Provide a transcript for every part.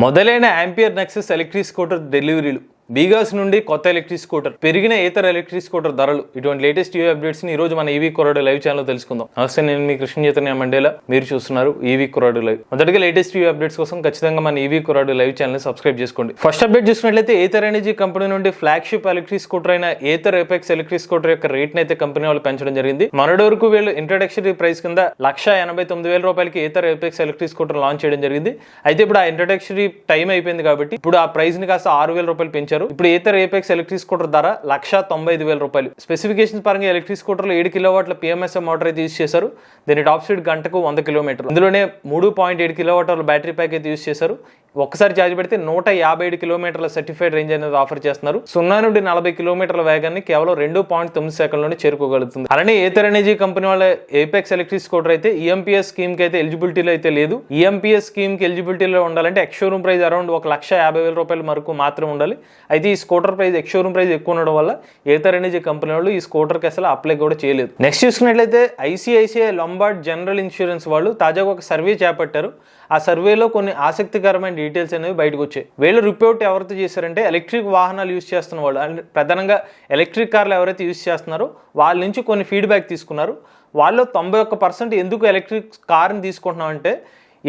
మొదలైన ampere Nexus electric scooter డెలివరీలు, బీగాస్ నుండి కొత్త ఎలక్ట్రిక్ స్కూటర్, పెరిగిన ఇతర ఎలక్ట్రిక్ స్కూటర్ ధరలు, ఇటువంటి లేటెస్ట్ ఈవీ అప్డేట్స్ ని ఈ రోజు మన ఈవీ కొరాడో లైవ్ ఛానల్ తెలుసుకుందాం. నమస్తే, నేను మీ కృష్ణ చైతన్య మండేలా, మీరు చూస్తున్నారు ఈవీ కొరాడో లైవ్. మొదటిగా లేటెస్ట్ ఈవీ అప్డేట్స్ కోసం ఖచ్చితంగా మన ఈవీ కొరాడో లైవ్ ఛానల్ ని సబ్స్క్రైబ్ చేసుకోండి. ఫస్ట్ అప్డేట్ చూసినట్లయితే ఏథర్ ఎనర్జీ కంపెనీ నుండి ఫ్లాగ్షిప్ ఎలక్ట్రిక్ స్కూటర్ అయిన ఏథర్ ఎపెక్స్ ఎలక్ట్రిక్ స్కూటర్ యొక్క రేట్ అయితే కంపెనీ వాళ్ళు పెంచడం జరిగింది. మొన్నటి వరకు వీళ్ళు ఇంట్రడక్టరీ ప్రైస్ కింద ₹1,89,000 Ather apex electric scooter launch చేయడం జరిగింది. అయితే ఇప్పుడు ఆ ఇంట్రడక్టరీ టైం అయిపోయింది కాబట్టి ఇప్పుడు ఆ ప్రైస్ ని కాస్త ₹6,000 పెంచారు. ఇప్పుడు ఏథర్ ఎపెక్స్ ఎలక్ట్రిక్ స్కూటర్ ధర ₹1,95,000. స్పెసిఫికేషన్స్ పరంగా ఎలక్ట్రిక్ స్కూటర్ లో 7 కిలోవాట్ల PMSM మోటార్ అయితే యూజ్ చేశారు. దీని టాప్ స్పీడ్ గంటకు 100 కిలోమీటర్లు. ఇందులోనే 3.7 కిలోవాట్ల బ్యాటరీ ప్యాక్ అయితే యూజ్ చేశారు. ఒక్కసారి ఛార్జ్ పెడితే 157 కిలోమీటర్ల సర్టిఫైడ్ రేంజ్ అనేది ఆఫర్ చేస్తున్నారు. 0 నుండి 40 కిలోమీటర్ల వేగాన్ని కేవలం 2.9 సెకండ్లోనే చేరుకోగలుగుతుంది. అలానే ఏథర్ ఎనర్జీ కంపెనీ వాళ్ళ ఏపెక్స్ ఎలక్ట్రిక్ స్కూటర్ అయితే EMPS స్కీమ్ కి అయితే ఎలిజిబిలిటీలో అయితే లేదు. EMPS స్కీమ్ కి ఎలిజిబిలిటీలో ఉండాలంటే ఎక్స్ షోరూమ్ ప్రైస్ అరౌండ్ ₹1,50,000 వరకు మాత్రం ఉండాలి. అయితే ఈ scooter price ex showroom price ఎక్కువ ఉండడం వల్ల ఏథర్ ఎనర్జీ కంపెనీ వాళ్ళు ఈ స్కూటర్ కి అసలు అప్లై కూడా చేయలేదు. నెక్స్ట్ చూసుకున్నట్లయితే ICICI లొంబార్డ్ జనరల్ ఇన్సూరెన్స్ వాళ్ళు తాజాగా ఒక సర్వే చేపట్టారు. ఆ సర్వేలో కొన్ని ఆసక్తికరమైన డీటెయిల్స్ అనేవి బయటకు వచ్చాయి. వీళ్ళు రిపోర్ట్ ఎవరైతే చేశారంటే ఎలక్ట్రిక్ వాహనాలు యూజ్ చేస్తున్న వాళ్ళు, ప్రధానంగా ఎలక్ట్రిక్ కార్లు ఎవరైతే యూజ్ చేస్తున్నారో వాళ్ళ నుంచి కొన్ని ఫీడ్బ్యాక్ తీసుకున్నారు. వాళ్ళు 91% ఎందుకు ఎలక్ట్రిక్ కార్ని తీసుకుంటున్నాం అంటే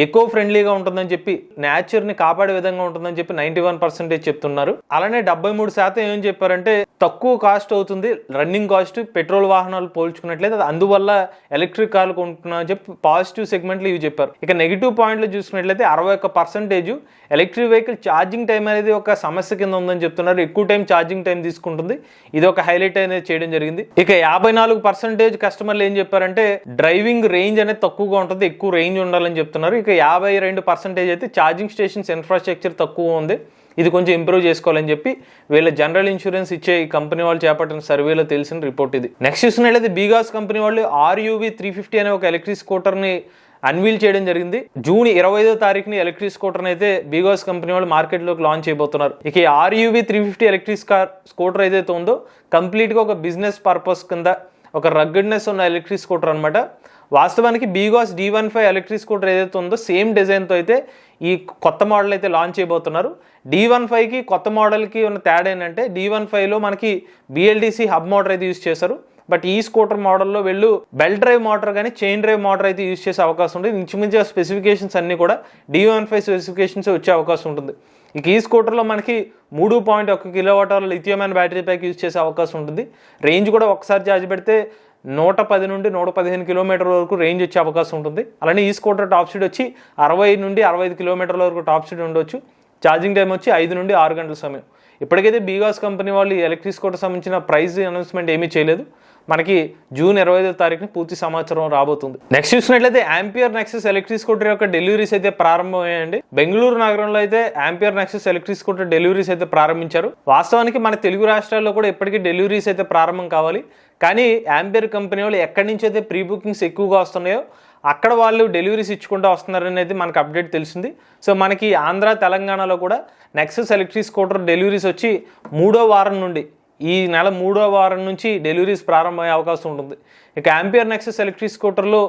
ఎకో ఫ్రెండ్లీగా ఉంటుందని చెప్పి, నేచర్ని కాపాడే విధంగా ఉంటుందని చెప్పి 91% చెప్తున్నారు. అలానే 73% ఏం చెప్పారంటే తక్కువ కాస్ట్ అవుతుంది రన్నింగ్ కాస్ట్ పెట్రోల్ వాహనాలు పోల్చుకున్నట్లయితే, అందువల్ల ఎలక్ట్రిక్ కార్లు కొంటున్నామని చెప్పి పాజిటివ్ సెగ్మెంట్లు ఇవి చెప్పారు. ఇక నెగిటివ్ పాయింట్లు చూసుకున్నట్లయితే 61% ఎలక్ట్రిక్ వెహికల్ ఛార్జింగ్ టైం అనేది ఒక సమస్య కింద ఉందని చెప్తున్నారు. ఎక్కువ టైం ఛార్జింగ్ టైం తీసుకుంటుంది. ఇది ఒక హైలైట్ అనేది చేయడం జరిగింది. ఇక 54% కస్టమర్లు ఏం చెప్పారంటే డ్రైవింగ్ రేంజ్ అనేది తక్కువగా ఉంటుంది, ఎక్కువ రేంజ్ ఉండాలని చెప్తున్నారు. ఇక 52% అయితే ఛార్జింగ్ స్టేషన్స్ ఇన్ఫ్రాస్ట్రక్చర్ తక్కువ ఉంది, ఇది కొంచెం ఇంప్రూవ్ చేసుకోవాలని చెప్పి వీళ్ళ జనరల్ ఇన్సూరెన్స్ ఇచ్చే ఈ కంపెనీ వాళ్ళు చేపట్టిన సర్వేలో తెలిసిన రిపోర్ట్ ఇది. నెక్స్ట్ చూసినట్లయితే బీగాస్ కంపెనీ వాళ్ళు RUV 350 అనే ఒక ఎలక్ట్రిక్ స్కూటర్ని అన్వీల్ చేయడం జరిగింది. జూన్ 25వ తారీఖుని ఎలక్ట్రిక్ స్కూటర్ అయితే బీగాస్ కంపెనీ వాళ్ళు మార్కెట్లోకి లాంచ్ చేయబోతున్నారు. ఇక RUV 350 ఎలక్ట్రిక్ స్కూటర్ ఏదైతే ఉందో కంప్లీట్గా ఒక బిజినెస్ పర్పస్ కింద ఒక రగ్గడ్నెస్ ఉన్న ఎలక్ట్రిక్ స్కూటర్ అనమాట. వాస్తవానికి బీగాస్ D15 ఎలక్ట్రిక్ స్కూటర్ ఏదైతే ఉందో సేమ్ డిజైన్తో అయితే ఈ కొత్త మోడల్ అయితే లాంచ్ చేయబోతున్నారు. D15కి కొత్త మోడల్కి ఉన్న తేడా ఏంటంటే D15లో మనకి BLDC హబ్ మోటార్ అయితే యూజ్ చేశారు. బట్ ఈ స్కూటర్ మోడల్లో వీళ్ళు బెల్ట్ డ్రైవ్ మోటార్ కానీ చైన్ డ్రైవ్ మోటార్ అయితే యూజ్ చేసే అవకాశం ఉంటుంది. ఇంచుమించు స్పెసిఫికేషన్స్ అన్నీ కూడా D15 స్పెసిఫికేషన్స్ వచ్చే అవకాశం ఉంటుంది. ఇక ఈ స్కూటర్లో మనకి 3.1 కిలోవాట్ల లిథియం అయన్ బ్యాటరీ ప్యాక్ యూజ్ చేసే అవకాశం ఉంటుంది. రేంజ్ కూడా ఒకసారి ఛార్జ్ పెడితే 110 నుండి 115 కిలోమీటర్ల వరకు రేంజ్ వచ్చే అవకాశం ఉంటుంది. అలానే ఈ స్కూటర్ టాప్ స్పీడ్ వచ్చి 60 నుండి 65 కిలోమీటర్ల వరకు టాప్ స్పీడ్ ఉండొచ్చు. ఛార్జింగ్ టైం వచ్చి 5 నుండి 6 గంటల సమయం. ఇప్పటికైతే బీగాస్ కంపెనీ వాళ్ళు ఈ ఎలక్ట్రిక్ స్కూటర్ సంబంధించిన ప్రైస్ అనౌన్స్మెంట్ ఏమీ చేయలేదు. మనకి జూన్ 25వ తారీఖున పూర్తి సమాచారం రాబోతుంది. నెక్స్ట్ చూసినట్లయితే ఆంపియర్ నెక్సస్ ఎలక్ట్రిక్ స్కూటర్ యొక్క డెలివరీస్ అయితే ప్రారంభమయ్యాయండి. బెంగళూరు నగరంలో అయితే ampere Nexus electric scooter deliveries అయితే ప్రారంభించారు. వాస్తవానికి మన తెలుగు రాష్ట్రాల్లో కూడా ఇప్పటికీ డెలివరీస్ అయితే ప్రారంభం కావాలి. కానీ ఆంపియర్ కంపెనీ వాళ్ళు ఎక్కడి నుంచి అయితే ప్రీ బుకింగ్స్ ఎక్కువగా వస్తున్నాయో అక్కడ వాళ్ళు డెలివరీస్ ఇచ్చుకుంటూ వస్తున్నారని అయితే మనకు అప్డేట్ తెలిసింది. సో మనకి ఆంధ్ర తెలంగాణలో కూడా నెక్సస్ ఎలక్ట్రిక్ స్కూటర్ డెలివరీస్ వచ్చి 3వ వారం నుండి, ఈ నెల 3వ వారం నుంచి డెలివరీస్ ప్రారంభమయ్యే అవకాశం ఉంటుంది. ఇక ఆంపియర్ నెక్సస్ ఎలక్ట్రిక్ స్కూటర్లో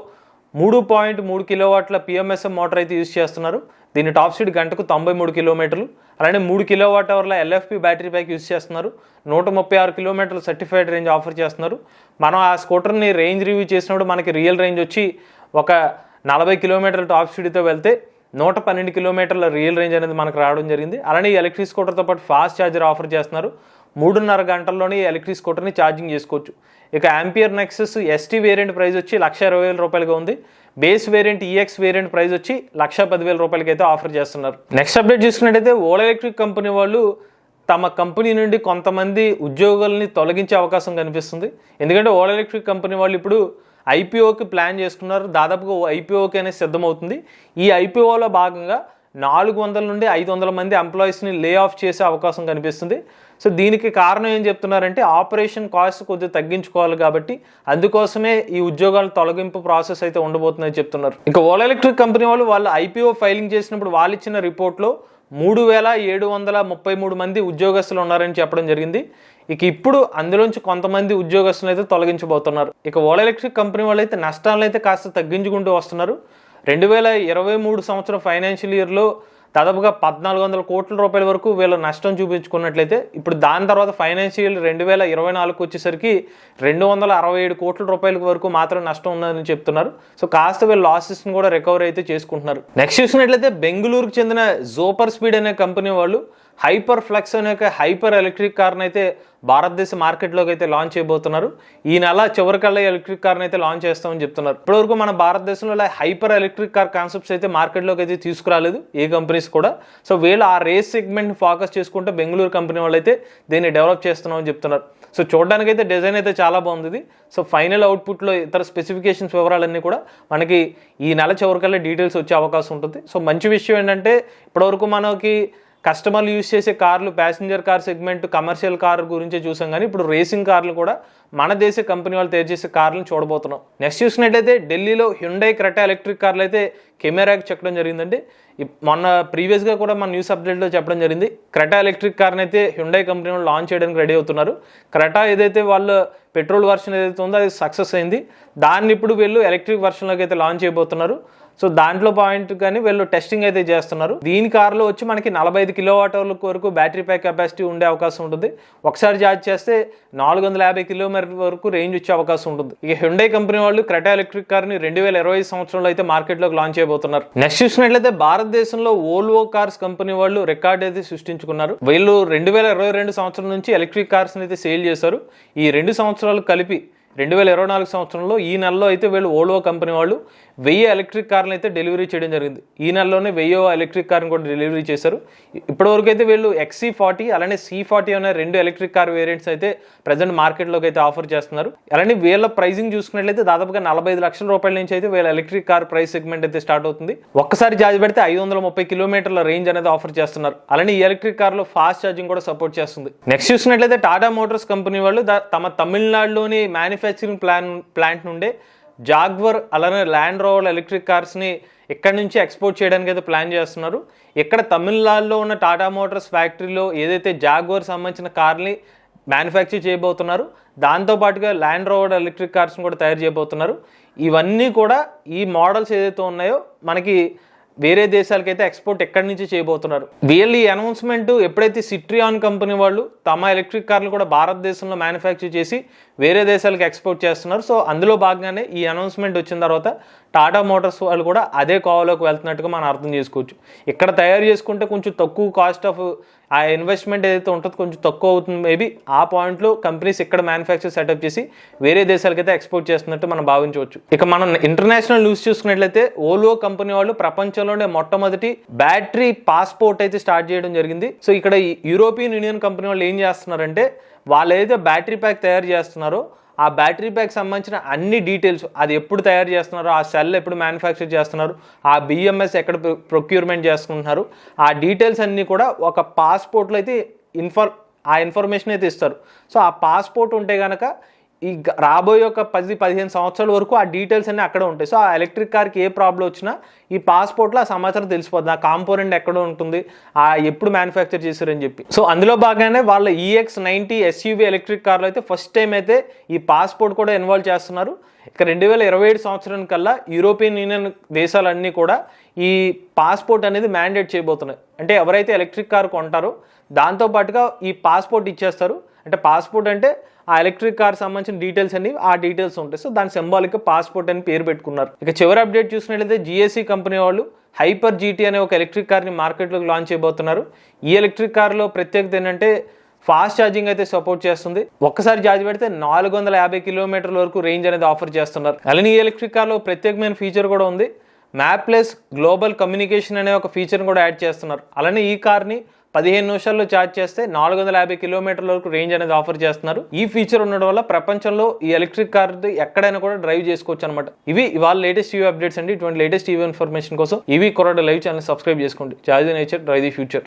3.3 కిలోవాట్ల PMSM మోటార్ అయితే యూజ్ చేస్తున్నారు. దీని టాప్ స్పీడ్ గంటకు 93 కిలోమీటర్లు. అలానే 3 కిలోవాట్ అవర్ల LFP బ్యాటరీ ప్యాక్ యూజ్ చేస్తున్నారు. 136 కిలోమీటర్ల సర్టిఫైడ్ రేంజ్ ఆఫర్ చేస్తున్నారు. మనం ఆ స్కూటర్ని రేంజ్ రివ్యూ చేసినప్పుడు మనకి రియల్ రేంజ్ వచ్చి ఒక 40 కిలోమీటర్ల టాప్ స్పీడ్తో వెళ్తే 112 కిలోమీటర్ల రియల్ రేంజ్ అనేది మనకు రావడం జరిగింది. అలానే ఈ ఎలక్ట్రిక్ స్కూటర్తో పాటు ఫాస్ట్ ఛార్జర్ ఆఫర్ చేస్తున్నారు. 3.5 గంటల్లోనే ఈ ఎలక్ట్రిక్ స్కూటర్ని ఛార్జింగ్ చేసుకోవచ్చు. ఇక ampere Nexus ST variant price వచ్చి ₹1,20,000 ఉంది. Base variant EX variant price వచ్చి ₹110,000 అయితే ఆఫర్ చేస్తున్నారు. నెక్స్ట్ అప్డేట్ చూసుకున్నట్టయితే ఓలా ఎలక్ట్రిక్ కంపెనీ వాళ్ళు తమ కంపెనీ నుండి కొంతమంది ఉద్యోగుల్ని తొలగించే అవకాశం కనిపిస్తుంది. ఎందుకంటే ఓలా ఎలక్ట్రిక్ కంపెనీ వాళ్ళు ఇప్పుడు IPOకి ప్లాన్ చేసుకున్నారు. దాదాపుగా IPOకి అనేది సిద్ధమవుతుంది. ఈ IPOలో భాగంగా 400 నుండి 500 మంది ఎంప్లాయీస్ని లే ఆఫ్ చేసే అవకాశం కనిపిస్తుంది. సో దీనికి కారణం ఏం చెప్తున్నారంటే ఆపరేషన్ కాస్ట్ కొద్దిగా తగ్గించుకోవాలి కాబట్టి అందుకోసమే ఈ ఉద్యోగాల తొలగింపు ప్రాసెస్ అయితే ఉండబోతుందని చెప్తున్నారు. ఇంకా ఓలా ఎలక్ట్రిక్ కంపెనీ వాళ్ళు IPO ఫైలింగ్ చేసినప్పుడు వాళ్ళు ఇచ్చిన రిపోర్ట్లో 3,733 మంది ఉద్యోగస్తులు ఉన్నారని చెప్పడం జరిగింది. ఇక ఇప్పుడు అందులోంచి కొంతమంది ఉద్యోగస్తులు అయితే తొలగించబోతున్నారు. ఇక ఓలా ఎలక్ట్రిక్ కంపెనీ వాళ్ళు అయితే నష్టాలను అయితే కాస్త తగ్గించుకుంటూ వస్తున్నారు. 2023 సంవత్సరం ఫైనాన్షియల్ ఇయర్లో దాదాపుగా 1400 కోట్ల రూపాయల వరకు వీళ్ళు నష్టం చూపించుకున్నట్లయితే ఇప్పుడు దాని తర్వాత ఫైనాన్షియల్ 2024 వచ్చేసరికి 267 కోట్ల రూపాయల వరకు మాత్రం నష్టం ఉందని చెప్తున్నారు. సో కాస్త వీళ్ళు లాసెస్ని కూడా రికవర్ అయితే చేసుకుంటున్నారు. నెక్స్ట్ చూసినట్లయితే బెంగళూరుకు చెందిన జోపర్ స్పీడ్ అనే కంపెనీ వాళ్ళు హైపర్ ఫ్లెక్స్ అనే హైపర్ ఎలక్ట్రిక్ కార్ని అయితే భారతదేశ మార్కెట్లోకి అయితే లాంచ్ చేయబోతున్నారు. ఈ నెల చివరికల్లా ఎలక్ట్రిక్ కార్ని అయితే లాంచ్ చేస్తామని చెప్తున్నారు. ఇప్పటివరకు మన భారతదేశంలో హైపర్ ఎలక్ట్రిక్ కార్ కాన్సెప్ట్స్ అయితే మార్కెట్లోకి అయితే తీసుకురాలేదు ఏ కంపెనీస్ కూడా. సో వీళ్ళు ఆ రేస్ సెగ్మెంట్ని ఫోకస్ చేసుకుంటే బెంగళూరు కంపెనీ వాళ్ళు అయితే దీన్ని డెవలప్ చేస్తున్నామని చెప్తున్నారు. సో చూడడానికి అయితే డిజైన్ అయితే చాలా బాగుంది. సో ఫైనల్ అవుట్పుట్లో ఇతర స్పెసిఫికేషన్స్ వివరాలన్నీ కూడా మనకి ఈ నెల చివరికల్లా డీటెయిల్స్ వచ్చే అవకాశం ఉంటుంది. సో మంచి విషయం ఏంటంటే ఇప్పటివరకు మనకి కస్టమర్లు యూజ్ చేసే కార్లు passenger car segment commercial car గురించే చూసాం, కానీ ఇప్పుడు రేసింగ్ కార్లు కూడా మన దేశ కంపెనీ వాళ్ళు తయారు చేసే కార్లను చూడబోతున్నాం. నెక్స్ట్ చూసినట్టయితే ఢిల్లీలో హ్యుండై క్రెటా ఎలక్ట్రిక్ కార్లు అయితే కెమెరాకి చెప్పడం జరిగిందండి. మొన్న ప్రీవియస్గా కూడా మన న్యూస్ అప్డేట్లో చెప్పడం జరిగింది. క్రెటా ఎలక్ట్రిక్ కార్ని అయితే హ్యుండై కంపెనీ వాళ్ళు లాంచ్ చేయడానికి రెడీ అవుతున్నారు. క్రెటా ఏదైతే వాళ్ళ పెట్రోల్ వర్షన్ ఏదైతే ఉందో అది సక్సెస్ అయింది. దాన్ని ఇప్పుడు వీళ్ళు ఎలక్ట్రిక్ వర్షన్లోకి అయితే లాంచ్ చేయబోతున్నారు. సో దాంట్లో పాయింట్ కానీ వీళ్ళు టెస్టింగ్ అయితే చేస్తున్నారు. దీని కార్లో వచ్చి మనకి 45 కిలోవాట్ వరకు బ్యాటరీ ప్యాక్ కెపాసిటీ ఉండే అవకాశం ఉంటుంది. ఒకసారి ఛార్జ్ చేస్తే 450 కిలోమీటర్ వరకు రేంజ్ వచ్చే అవకాశం ఉంటుంది. ఇక హ్యుండై కంపెనీ వాళ్ళు క్రెటా ఎలక్ట్రిక్ కార్ని 2025 సంవత్సరంలో అయితే మార్కెట్లోకి లాంచ్ చేయబోతున్నారు. నెక్స్ట్ చూసినట్లయితే భారతదేశంలో వోల్వో కార్స్ కంపెనీ వాళ్ళు రికార్డ్ అయితే సృష్టించుకున్నారు. వీళ్ళు 2022 సంవత్సరం నుంచి ఎలక్ట్రిక్ కార్స్ని అయితే సేల్ చేశారు. ఈ 2 సంవత్సరాలు కలిపి 2024 సంవత్సరంలో ఈ నెలలో అయితే వీళ్ళు వోల్వో కంపెనీ వాళ్ళు 1000 ఎలక్ట్రిక్ కార్లను అయితే డెలివరీ చేయడం జరిగింది. ఈ నెలలోనే 1000 ఎలక్ట్రిక్ కార్ని కూడా డెలివరీ చేశారు. ఇప్పటివరకు అయితే వీళ్ళు XC40 అలానే C40 అనే 2 ఎలక్ట్రిక్ కార్ వేరియంట్స్ అయితే ప్రజెంట్ మార్కెట్లోకి అయితే ఆఫర్ చేస్తున్నారు. అలానే వీళ్ళ ప్రైసింగ్ చూసుకున్నట్లయితే దాదాపుగా 45 లక్షల రూపాయల నుంచి అయితే వీళ్ళ ఎలక్ట్రిక్ కార్ ప్రైస్ సెగ్మెంట్ అయితే స్టార్ట్ అవుతుంది. ఒక్కసారి ఛార్జ్ పెడితే 530 కిలోమీటర్ల రేంజ్ అనేది ఆఫర్ చేస్తున్నారు. అలానే ఈ ఎలక్ట్రిక్ కార్లో ఫాస్ట్ ఛార్జింగ్ కూడా సపోర్ట్ చేస్తుంది. నెక్స్ట్ చూసినట్లయితే టాటా మోటార్స్ కంపెనీ వాళ్ళు తమ తమిళనాడులోని మ్యానుఫ్యాక్చరింగ్ ప్లాంట్ నుండే జాగ్వర్ అలానే ల్యాండ్ రోవర్ ఎలక్ట్రిక్ కార్స్ని ఎక్కడి నుంచి ఎక్స్పోర్ట్ చేయడానికి అయితే ప్లాన్ చేస్తున్నారు. ఇక్కడ తమిళనాడులో ఉన్న టాటా మోటార్స్ ఫ్యాక్టరీలో ఏదైతే జాగ్వర్ సంబంధించిన కార్ని మ్యానుఫ్యాక్చర్ చేయబోతున్నారు, దాంతోపాటుగా ల్యాండ్ రోవర్ ఎలక్ట్రిక్ కార్స్ని కూడా తయారు చేయబోతున్నారు. ఇవన్నీ కూడా ఈ మోడల్స్ ఏదైతే ఉన్నాయో మనకి వేరే దేశాలకైతే ఎక్స్పోర్ట్ ఎక్కడి నుంచి చేయబోతున్నారు. వీళ్ళు ఈ అనౌన్స్మెంట్ ఎప్పుడైతే సిట్రియాన్ కంపెనీ వాళ్ళు తమ ఎలక్ట్రిక్ కార్లు కూడా భారతదేశంలో మ్యానుఫ్యాక్చర్ చేసి వేరే దేశాలకు ఎక్స్పోర్ట్ చేస్తున్నారు. సో అందులో భాగంగానే ఈ అనౌన్స్మెంట్ వచ్చిన తర్వాత టాటా మోటార్స్ వాళ్ళు కూడా అదే కోవలోకి వెళ్తున్నట్టుగా మనం అర్థం చేసుకోవచ్చు. ఇక్కడ తయారు చేసుకుంటే కొంచెం తక్కువ కాస్ట్ ఆఫ్ ఆ ఇన్వెస్ట్మెంట్ ఏదైతే ఉంటుందో కొంచెం తక్కువ అవుతుంది. మేబీ ఆ పాయింట్లో కంపెనీస్ ఇక్కడ మ్యానుఫ్యాక్చర్ సెటప్ చేసి వేరే దేశాలకైతే ఎక్స్పోర్ట్ చేస్తున్నట్టు మనం భావించవచ్చు. ఇక మనం ఇంటర్నేషనల్ న్యూస్ చూసుకున్నట్లయితే ఓల్వో కంపెనీ వాళ్ళు ప్రపంచంలోనే మొట్టమొదటి బ్యాటరీ పాస్పోర్ట్ అయితే స్టార్ట్ చేయడం జరిగింది. సో ఇక్కడ యూరోపియన్ యూనియన్ కంపెనీ వాళ్ళు ఏం చేస్తున్నారంటే వాళ్ళు ఏదైతే బ్యాటరీ ప్యాక్ తయారు చేస్తున్నారో ఆ బ్యాటరీ ప్యాక్ సంబంధించిన అన్ని డీటెయిల్స్, అది ఎప్పుడు తయారు చేస్తున్నారు, ఆ సెల్ ఎప్పుడు మ్యానుఫ్యాక్చర్ చేస్తున్నారు, ఆ BMS ఎక్కడ ప్రొక్యూర్మెంట్ చేసుకుంటున్నారు, ఆ డీటెయిల్స్ అన్నీ కూడా ఒక పాస్పోర్ట్లో అయితే ఆ ఇన్ఫర్మేషన్ అయితే ఇస్తారు. సో ఆ పాస్పోర్ట్ ఉంటే కనుక ఈ రాబోయే ఒక 10-15 సంవత్సరాల వరకు ఆ డీటెయిల్స్ అన్నీ అక్కడ ఉంటాయి. సో ఆ ఎలక్ట్రిక్ కార్కి ఏ ప్రాబ్లం వచ్చినా ఈ పాస్పోర్ట్లో ఆ సమాచారం తెలిసిపోతుంది, ఆ కాంపోనెంట్ ఎక్కడ ఉంటుంది, ఆ ఎప్పుడు మ్యానుఫ్యాక్చర్ చేశారని చెప్పి. సో అందులో భాగంగానే వాళ్ళ EX90 SUV ఎలక్ట్రిక్ కార్లో అయితే ఫస్ట్ టైం అయితే ఈ పాస్పోర్ట్ కూడా ఇన్వాల్వ్ చేస్తున్నారు. ఇక 2027 సంవత్సరం కల్లా యూరోపియన్ యూనియన్ దేశాలన్నీ కూడా ఈ పాస్పోర్ట్ అనేది మ్యాండేట్ చేయబోతున్నాయి. అంటే ఎవరైతే ఎలక్ట్రిక్ కార్ కొంటారో దాంతోపాటుగా ఈ పాస్పోర్ట్ ఇచ్చేస్తారు. అంటే పాస్పోర్ట్ అంటే ఆ ఎలక్ట్రిక్ కార్ సంబంధించిన డీటెయిల్స్ అన్ని ఆ డీటెయిల్స్ ఉంటాయి. సో దాని సింబాలిక్ పాస్పోర్ట్ అని పేరు పెట్టుకున్నారు. ఇక చివరి అప్డేట్ చూసినట్లయితే GSE కంపెనీ వాళ్ళు హైపర్ GT అనే ఒక ఎలక్ట్రిక్ కార్ని మార్కెట్లోకి లాంచ్ చేయబోతున్నారు. ఈ ఎలక్ట్రిక్ కార్లో ప్రత్యేకత ఏంటంటే ఫాస్ట్ ఛార్జింగ్ అయితే సపోర్ట్ చేస్తుంది. ఒక్కసారి ఛార్జ్ పెడితే 450 కిలోమీటర్ల వరకు రేంజ్ అనేది ఆఫర్ చేస్తున్నారు. అలానే ఈ ఎలక్ట్రిక్ కార్లో ప్రత్యేకమైన ఫీచర్ కూడా ఉంది. మ్యాప్లెస్ గ్లోబల్ కమ్యూనికేషన్ అనే ఒక ఫీచర్ని కూడా యాడ్ చేస్తున్నారు. అలానే ఈ కార్ని 15 నిమిషాల్లో ఛార్జ్ చేస్తే 450 కిలోమీటర్ల వరకు రేంజ్ అనేది ఆఫర్ చేస్తున్నారు. ఈ ఫీచర్ ఉండడం వల్ల ప్రపంచంలో ఈ ఎలక్ట్రిక్ కార్ ఎక్కడైనా కూడా డ్రైవ్ చేసుకోవచ్చు అనమాట. ఇవి ఇవాళ లేటెస్ట్ EV అప్డేట్స్ అండి. ఇటువంటి లేటెస్ట్ EV ఇన్ఫర్మేషన్ కోసం EV కొరడా లైవ్ ఛానల్ సబ్స్క్రైబ్ చేసుకోండి. Charge the nature, drive the future.